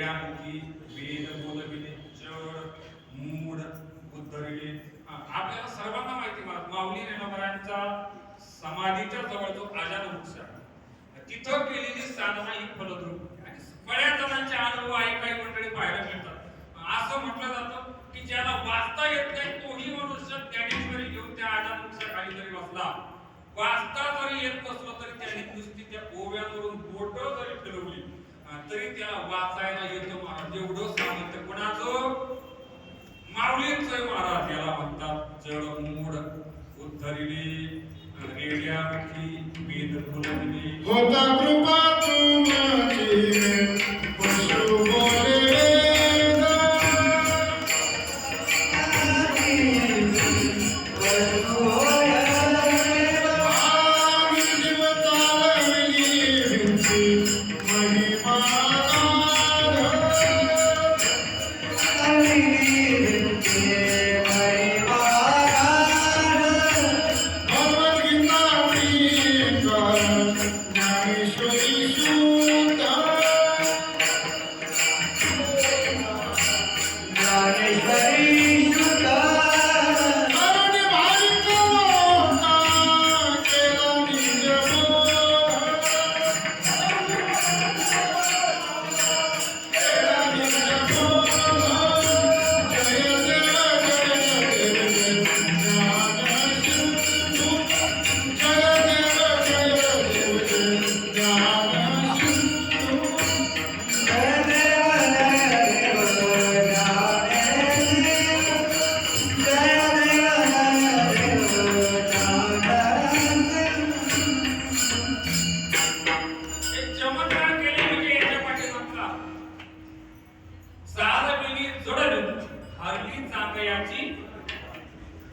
रेड्यांकी वेद बोलविले चढ मूड उद्धरिले. आपल्याला सर्वांना माहिती माऊली रेणुकरांचा समाधीच्या जवळ जो आजान वृक्ष आहे तिथं केलेली साधना ही फलद्रूप आणि बऱ्याच जणांचे अनुभव काही मंडळी पाहायला मिळतात. असं म्हटलं जातं की ज्याला वाचता येत नाही तोही मनुष्य ज्ञानेश्वरी घेऊन त्या आजान वृक्षाखाली जरी बसला, वाचता जरी येत नसलं तरी त्याने नुसती त्या ओव्यांवरून बोट जरी फिरवली तरी त्याला वाचायला येतं. महाराज एवढं सामर्थ्य कोणाचं? माऊलींचं. महाराज याला म्हणतात जड मूड उद्धरिले रेड्यांकी वेद बोलविले. होता कृपा तुमची पशु बोले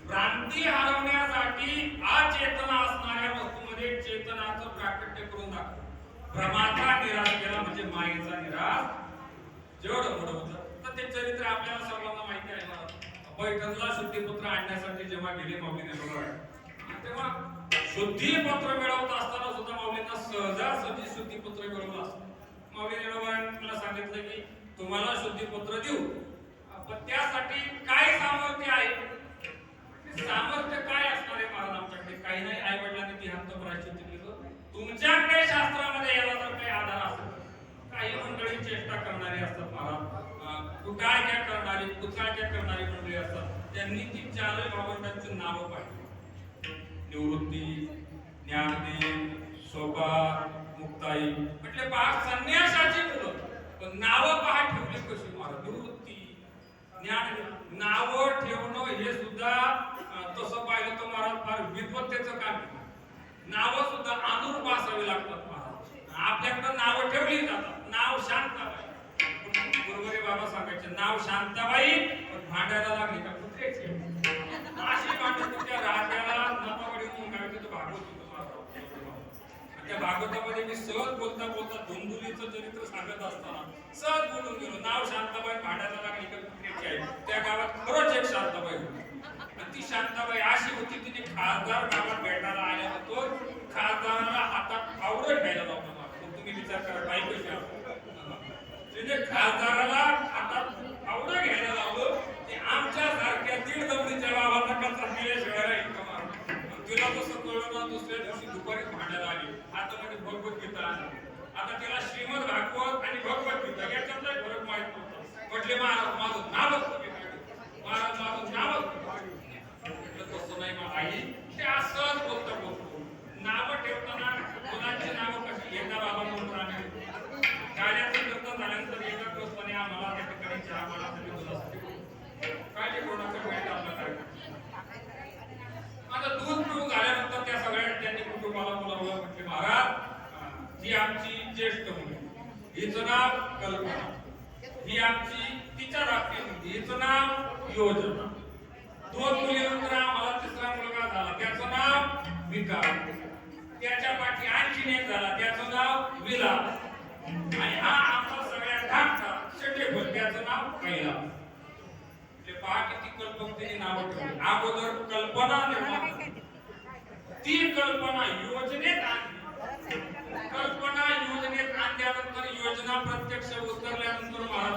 भ्रांती हरवण्यासाठी अचेतना असणाऱ्या वस्तूमध्ये चेतनाचं प्राकट्य करून दाखव. भ्रमाचा निराश केला म्हणजे मायेचा निराश जेवढं मोठं होतं. तर ते चरित्र आपल्याला सर्वांना माहिती आहे. पैठणला शुद्धीपत्र आणण्यासाठी जेव्हा गेले माऊली रेणुकराय तेव्हा शुद्धीपत्र मिळवत असताना सुद्धा माऊलींना सहजासहजी शुद्धीपत्र मिळवलं असतं. माऊली रेणुकरांना सांगितलं की तुम्हाला शुद्धीपत्र देऊ पण त्यासाठी काय सामर्थ्य आहे? सामर्थ्य काय असणार आहे महाराज आमच्याकडे? काही नाही. आई वडिलांनी देहांत प्रायश्चित्त केलं. तुमच्याकडे शास्त्रामध्ये याला जर काही आधार असेल, काही मंडळी चेष्टा करणारी असतात महाराज, कुटाळक्या करणारी कुचाळक्या करणारी मंडळी असतात. त्यांनी ती चारही भावंडांची नावं पाहिली. निवृत्ती, ज्ञानदेव, सोपार, मुक्ताई म्हटले पहा संन्यासाची मुलं पण नावं पहा ठेवली कशी महाराज. निवृत्ती, ज्ञानदेव नावं ठेवणं हे सुद्धा तसं पाहिलं तर महाराज फार विद्वत्तेचं काम आहे. नावं सुद्धा अनुरूप असावी लागतात महाराज. आपल्याकडे नावं ठेवली जातात. नाव शांताबाई, गुरुवारी बाबा सांगायचे नाव शांताबाई पण भांडायला लागली का कुत्र्याची अशी भांडण तुमच्या राजाला नपावडी मुंगावी. तो भागवत होतो महाराज. त्या भागवतामध्ये मी सहज बोलता बोलता धुंदुलीचं चरित्र सांगत असताना सहज बोलून गेलो. नाव शांताबाई भांडायला लागली का कुत्र्याची आहे. त्या गावात खरंच एक शांताबाई होती. ती शांताबाई अशी होती तिने खासदार गावात भेटायला आल्या होतो. खासदाराला हातात फावडं घ्यायला लावलं. तुम्ही विचार करा बाई कशी तिने खासदाराला हातात फावडं घ्यायला लावलं. ते आमच्या सारख्या दीड दमडीच्या गावाचा कचरा केल्याशिवाय राहील का महाराज. तिला तसं कळलं ना दुसऱ्या दिवशी दुपारी भांडायला आली. आता म्हणजे भगवद्गीता आली. आता तिला श्रीमद भागवत आणि भगवद्गीता याच्यातला फरक माहित नव्हता. म्हटले महाराज माझं नावच महाराज माझं नावच तसं नाही मग आई ते असंच बोलता बोलतो. नावं ठेवताना मुलांची नावं कशी एकदा बाबा म्हणून आम्ही गाण्याचं कीर्तन झाल्यानंतर एकाग्रपणे आम्हाला त्या ठिकाणी चहा पाण्यासाठी बोलायसाठी काय ते कोणाचं भेट आपला काय माझं दूध पिऊन झाल्यानंतर त्या सगळ्या त्यांनी कुटुंबाला बोलावलं. म्हटले महाराज ही आमची ज्येष्ठ मुलगी, हिचं नाव कल्पना, ही आमची तिच्या धाकटी मुलगी, हिचं नाव योजना. दोन मुलीनंतर आम्हाला तिसरा मुलगा झाला त्याचं नाव विकास. त्याच्या पाठी आणखीन एक झाला त्याचं नाव विलास. आणि हा आमचा सगळ्यात धाकटा शेटेफळ त्याचं नाव कैलास. ते पहा किती कल्पकतेची नावं ठेवली. अगोदर कल्पना निर्माण, ती कल्पना योजनेत आणली. कल्पना योजनेत आणल्यानंतर योजना प्रत्यक्ष उतरल्यानंतर महाराज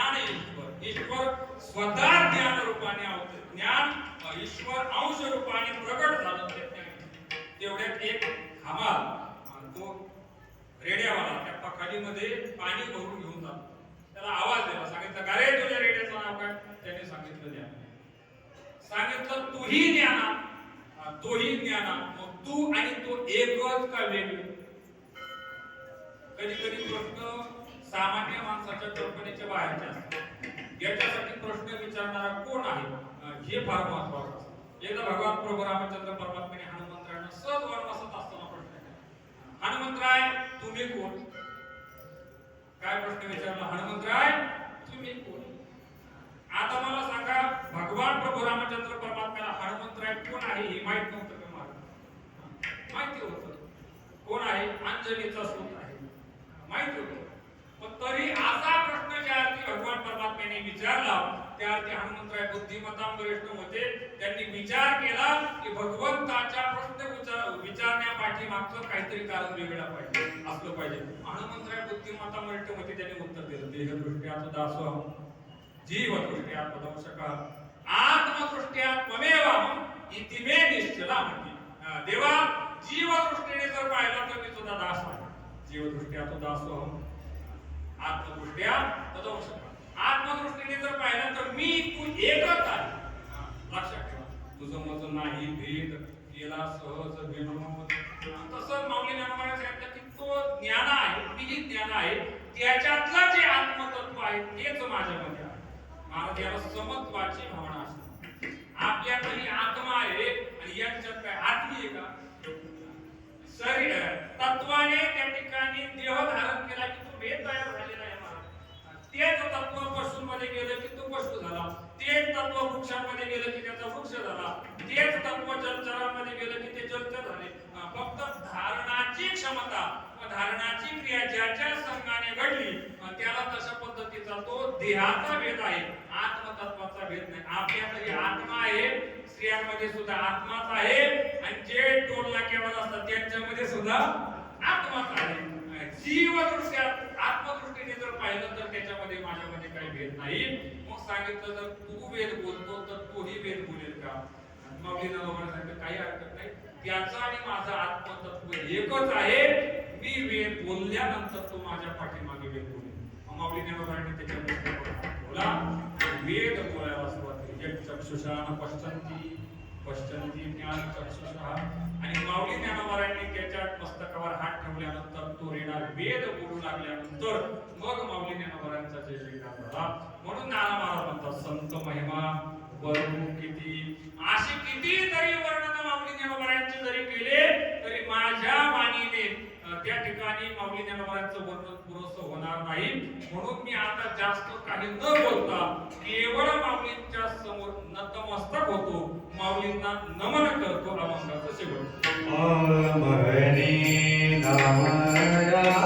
ज्ञान ईश्वर ईश्वर स्वतः ज्ञान रूपाने ज्ञान ईश्वर अंश रूपाने प्रगट झालं ते ज्ञान. तेवढ्यात एक हमाल तो रेड्यावाला त्या पखालीमध्ये पाणी भरून घेऊन जातो. त्याला आवाज दिला, सांगितलं का रे तुझ्या रेड्याचं नाव काय? त्याने सांगितलं ज्ञान. सांगितलं तूही ज्ञाना तोही ज्ञाना. मग तू आणि तो एकच का वेगळे? कधी कधी प्रश्न सामान्य माणसाच्या कल्पनेच्या बाहेरचे असतात. याच्यासाठी प्रश्न विचारणारा कोण आहे हे फार महत्वाचं असतं. एकदा भगवान प्रभू रामचंद्र परमात्म्याने हनुमंतरायांना सहज वनवासात असताना प्रश्न केला, हनुमंतराय तुम्ही कोण? काय प्रश्न विचारला? हनुमंतराय तुम्ही कोण? आता मला सांगा, भगवान प्रभू रामचंद्र परमात्म्याला हनुमंतराय कोण आहे हे माहित नव्हतं का? माहिती होतं. कोण आहे? अंजनीचा सूत आहे, माहिती होतं. पण तरी असा प्रश्न ज्या अर्थी भगवान परमात्म्याने विचारला त्या अर्थी हनुमंतराय बुद्धिमत्ता वरिष्ठ होते. त्यांनी विचार केला की भगवंताच्या प्रश्न विचारण्यापाठी मागचं काहीतरी कारण वेगळं पाहिजे, असलं पाहिजे. हनुमंतराय बुद्धिमत्ता वरिष्ठ होते. त्यांनी उत्तर दिलं, देहदृष्ट्या दासोहम, जीवदृष्ट्या तदंशकः, आत्मदृष्ट्या त्वमेवहम् इति मे निश्चला. म्हणते देवा, जीवदृष्टीने जर पाहिलं तर मी तुझा दास आहे. जीवदृष्ट्या तो दासोहम, आत्मदृष्ट्या तदंशकः. आत्मदृष्टीने जर पाहिलं तर मी तू एकच आहे. लक्षात ठेवा, तुझं माझं नाही भेद केला सहज विनोद. तसं माऊली ज्ञानोबाने सांगितलं की तो ज्ञान आहे, मीही ज्ञान आहे, त्याच्यातलं जे आत्मतत्व आहे तेच माझ्यामध्ये आहे. महाराज याला समत्वाची भावना असते. आपल्यातही आत्मा आहे आणि यांच्यात काय आत्मी आहे का? शरीर तत्वाने त्या ठिकाणी देह धारण केला की तो भेद तयार झालेला आहे. तेच तत्व पशूंमध्ये गेलं की तो पशु झाला, तेच तत्व वृक्षांमध्ये गेलं की त्याचा वृक्ष झाला, तेच तत्व जलचरांमध्ये गेलं की ते जलचर झाले. फक्त धारणाची क्षमता, धारणाची क्रिया ज्याच्या संघाने घडली त्याला तशा पद्धतीचा तो देहाचा भेद आहे, आत्मतत्वाचा भेद नाही. आपल्यातही आत्मा आहे, स्त्रियांमध्ये सुद्धा आत्माच आहे आणि जे टोल नाक्यावर असतात त्यांच्यामध्ये सुद्धा आत्माच आहे. जीवदृष्ट्या आत्मदृष्टीने जर पाहिलं तर त्याच्यामध्ये माझ्यामध्ये काही भेद नाही. मग सांगितलं जर तू वेद बोलतो तर तोही वेद बोलेल का? माऊली ज्ञानोबाने सांगितलं काही हरकत नाही, त्याचा आणि माझा आत्मतत्व एकच आहे. मी वेद बोलल्यानंतर तो माझ्या पाठीमागे वेद बोलेल. माऊली ज्ञानोबाने त्याच्यामध्ये बोला वेद बोलायला सुरुवात केली. एक चक्षुषा पश्चंती पश्चंती ज्ञान चक्षुषा. आणि माऊली ज्ञानोबांनी त्याच्या मस्तकावर हात ठेवल्यानंतर तो रेडा वेद बोलू लागल्यानंतर मग माऊली ज्ञानोबांचा जय जयकार झाला. म्हणून नाना महाराज म्हणतात संत महिमा वर्णू किती. अशी किती तरी वर्णन माऊली ज्ञानोबांचे जरी केले तरी माझ्या वाणीने त्या ठिकाणी माऊली ज्ञानोबांचं वर्णन पुरेसं होणार नाही. म्हणून मी आता जास्त काही न बोलता केवळ माऊलींच्या समोर नतमस्तक होतो, माऊलींना नमन करतो. अभंगाचं शेवट. नामयाचा